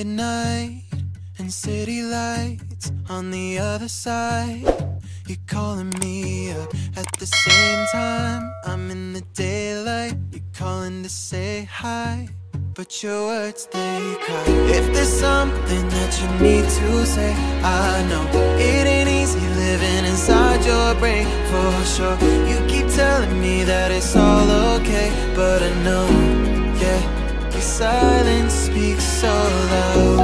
Midnight and city lights on the other side. You're calling me up at the same time. I'm in the daylight. You're calling to say hi, but your words, they cry. If there's something that you need to say, I know it ain't easy living inside your brain, for sure. You keep telling me that it's all okay, but I know, yeah, your silence speaks so loud.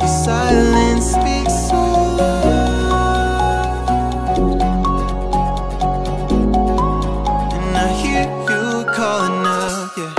Your silence speaks so loud, and I hear you calling out, yeah.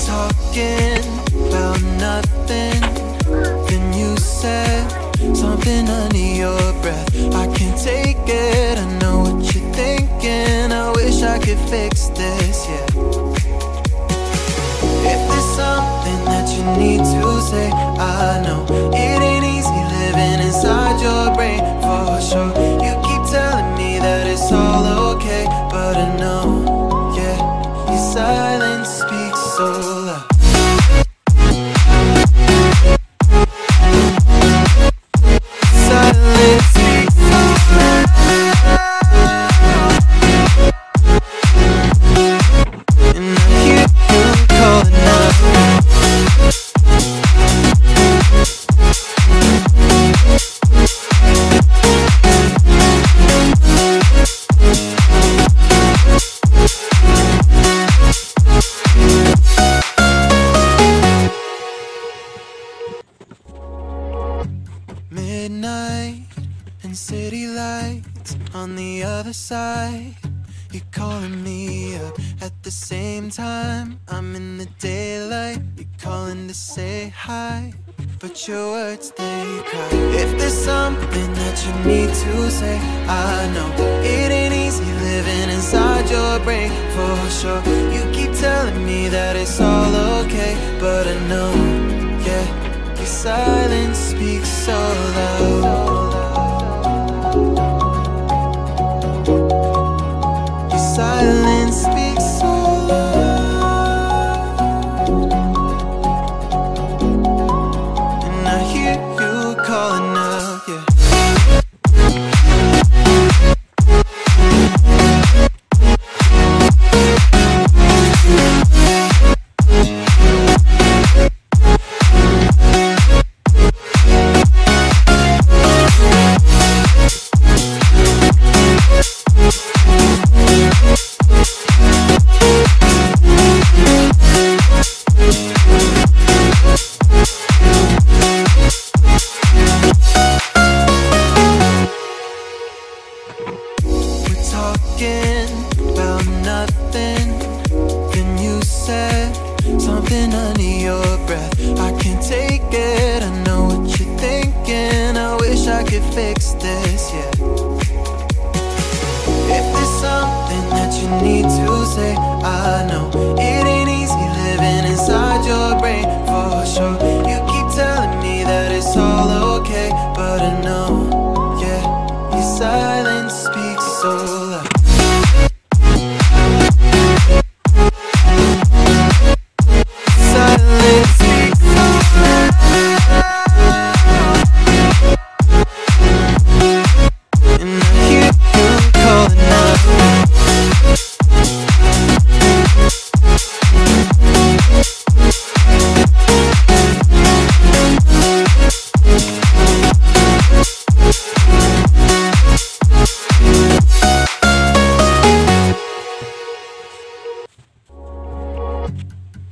Talking about nothing, then you said something under your breath. I can't take it, I know what you're thinking. I wish I could fix this, yeah. If there's something that you need to say, I know it ain't easy living inside your brain, for sure. You keep telling me that it's all okay, but I know, yeah, your silence speaks so loud. Silence speaks so loud, and I hear you calling out. Midnight and city lights on the other side. You're calling me up at the same time. I'm in the daylight. You're calling to say hi, but your words, they cry. If there's something that you need to say, I know it ain't easy living inside your brain, for sure. You keep telling me that it's all okay, but I know, yeah, your silence speaks so loud. Your silence speaks so loud, and I hear you calling out, yeah. Talking about nothing, then you said something under your breath. I can't take it, I know what you're thinking. I wish I could fix this, yeah. If there's something that you need to say, I know it ain't easy living inside your brain, for sure. You keep telling me that it's all okay, but I know, yeah, your silence speaks so loud. Silence speaks so loud, and I hear you calling out.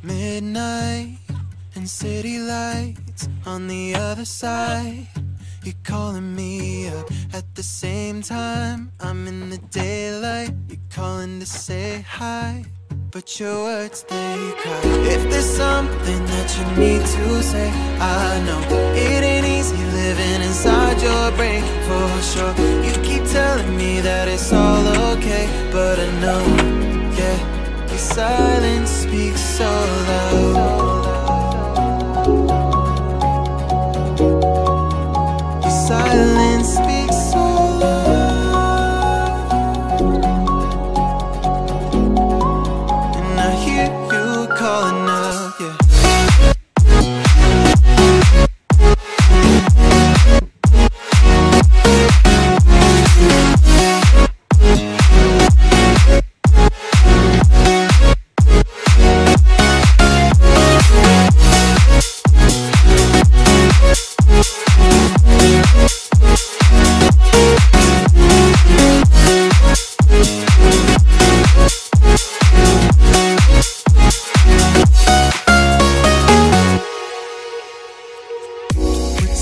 Midnight and city lights on the other side. You're calling me up at the same time. I'm in the daylight. daylight, you're calling to say hi, but your words, they cry. If there's something that you need to say, I know it ain't easy living inside your brain, for sure. You keep telling me that it's all okay, but I know, yeah, your silence speaks so loud. Your silence speaks so loud, and I hear you calling out, yeah.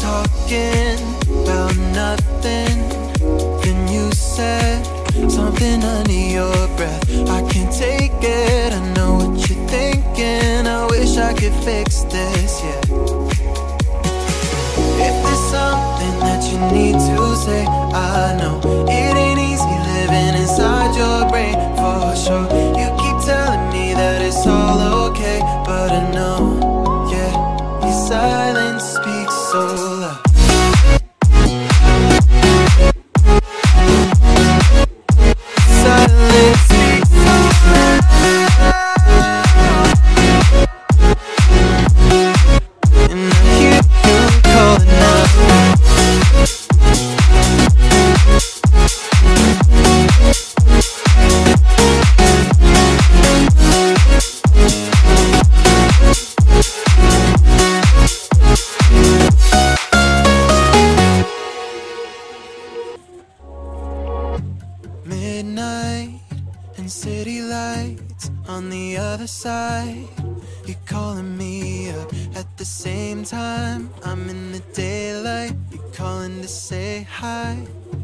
Talking about nothing, then you said something under your breath. I can't take it, I know what you're thinking. I wish I could fix this, yeah. If there's something that you need to say, I know it ain't easy living inside your brain, for sure. You keep telling me that it's all okay, but I know, yeah, your silence speaks so loud. Silence speaks so loud, and I hear you calling out. Midnight and city lights on the other side. You're calling me up at the same time. I'm in the daylight, you're calling to say hi,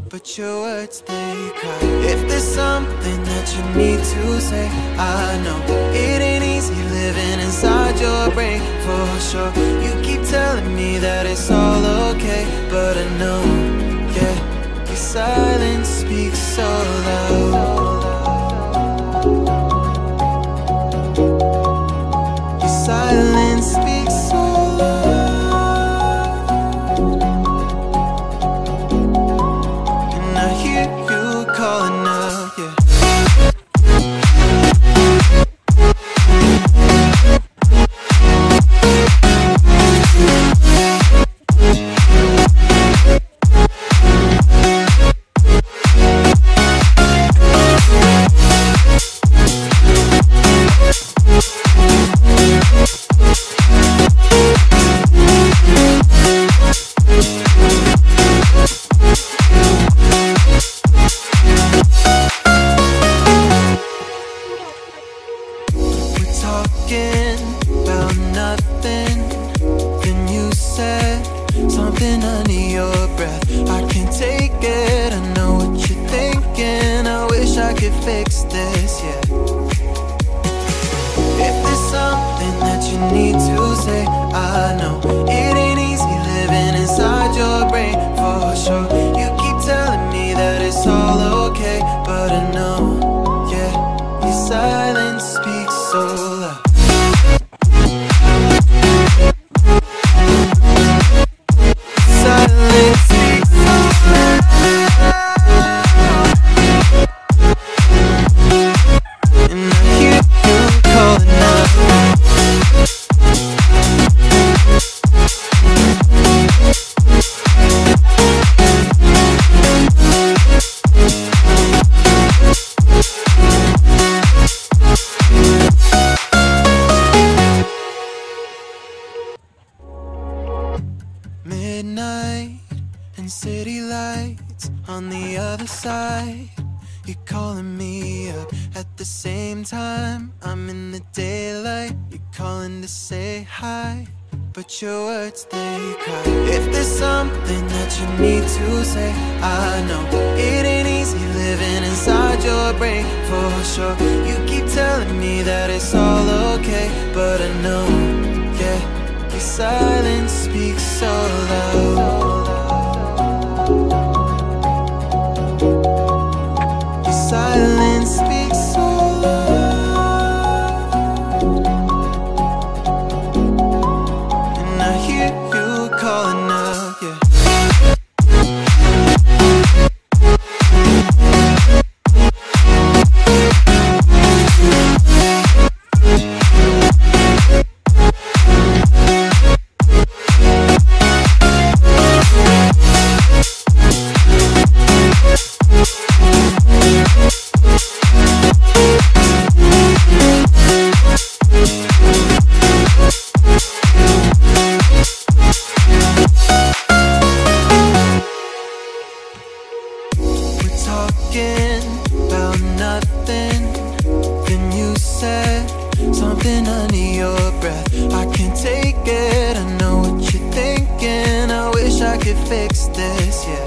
but your words, they cry. If there's something that you need to say, I know it ain't easy living inside your brain, for sure. You keep telling me that it's all okay, but I know, yeah, your silence speaks so loud. Your silence speaks so loud, and I hear you calling out, yeah. Talking about nothing, then you said something under your breath. I can't take it, I know what you're thinking. I wish I could fix this, yeah. If there's something that you need to say, I know it ain't easy living inside your brain, for sure. You keep telling me that it's all okay, but I know, yeah, your silence speaks so loud. Silence speaks so loud, and I hear you calling out. Midnight and city lights on the other side. You're calling me up at the same time. I'm in the daylight, you're calling to say hi, but your words, they cry. If there's something that you need to say, I know it ain't easy living inside your brain for sure. You keep telling me that it's all okay, but I know, yeah, your silence speaks so loud. Your silence speaks so loud, and I hear you calling out, yeah. About nothing, then you said something under your breath. I can't take it, I know what you're thinking. I wish I could fix this, yeah.